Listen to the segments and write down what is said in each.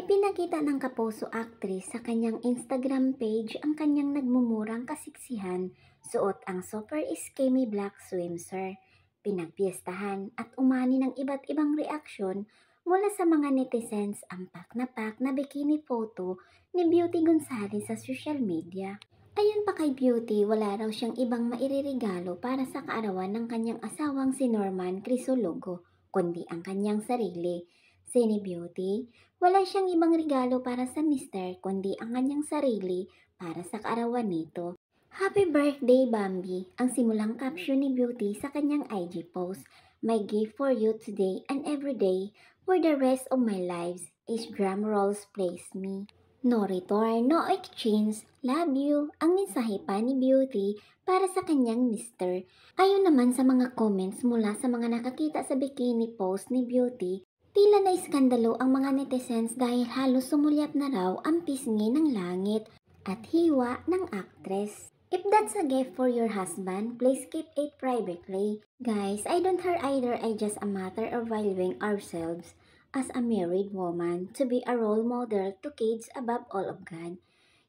Ipinakita ng Kapuso actress sa kanyang Instagram page ang kanyang nagmumurang kasiksihan, suot ang super skinny black swimsuit. Pinagpiestahan at umani ng iba't ibang reaksyon mula sa mga netizens ang pak na bikini photo ni Beauty Gonzalez sa social media. Ayon pa kay Beauty, wala raw siyang ibang mairirigalo para sa kaarawan ng kanyang asawang si Norman Crisologo, kundi ang kanyang sarili. Si ni Beauty, wala siyang ibang regalo para sa mister kundi ang kanyang sarili para sa kaarawan nito. Happy birthday, Bambi! Ang simulang caption ni Beauty sa kanyang IG post. My gift for you today and every day for the rest of my lives is drum rolls please me. No return, no exchange, love you. Ang mensahe pa ni Beauty para sa kanyang mister. Ayon naman sa mga comments mula sa mga nakakita sa bikini post ni Beauty, tila na iskandalo ang mga netizens dahil halos sumulyap na raw ang pisngi ng langit at hiwa ng actress. If that's a gift for your husband, please keep it privately. Guys, I don't hurt either. I just a matter of valuing ourselves as a married woman to be a role model to kids above all of God.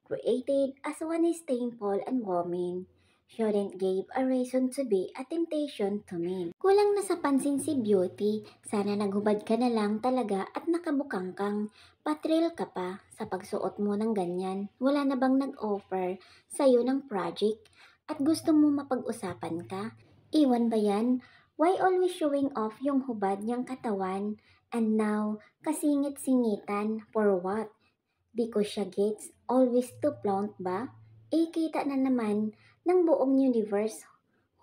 Created as one is thankful and woman. Shouldn't give a reason to be a temptation to men. Kulang na sa pansin si Beauty. Sana naghubad ka na lang talaga at nakabukang kang. Patril ka pa sa pagsuot mo ng ganyan. Wala na bang nag-offer sa'yo ng project at gusto mo mapag-usapan ka? Iwan ba yan? Why always showing off yung hubad niyang katawan? And now, kasingit-singitan for what? Di ko siya gets, always to flaunt ba? Kita na naman ng buong universe.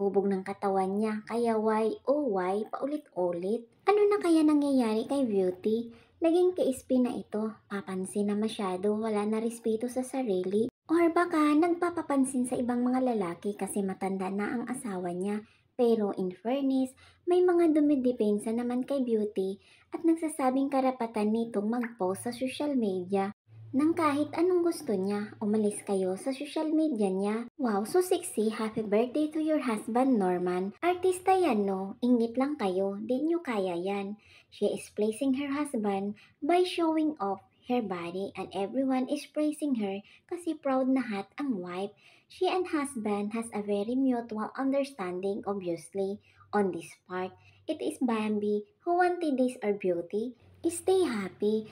Hubog ng katawan niya, kaya why, oh why, paulit-ulit. Ano na kaya nangyayari kay Beauty? Naging KSP na ito, papansin na masyado, wala na respeto sa sarili. Or baka nagpapapansin sa ibang mga lalaki kasi matanda na ang asawa niya. Pero in fairness, may mga dumidepensa naman kay Beauty at nagsasabing karapatan nitong mag-post sa social media nang kahit anong gusto niya. Umalis kayo sa social media niya. Wow, so sexy. Happy birthday to your husband, Norman. Artista yan, no? Ingit lang kayo. Di nyo kaya yan. She is pleasing her husband by showing off her body and everyone is praising her kasi proud na hot ang wife. She and husband has a very mutual understanding obviously on this part. It is Bambi who wanted this or Beauty. Stay happy.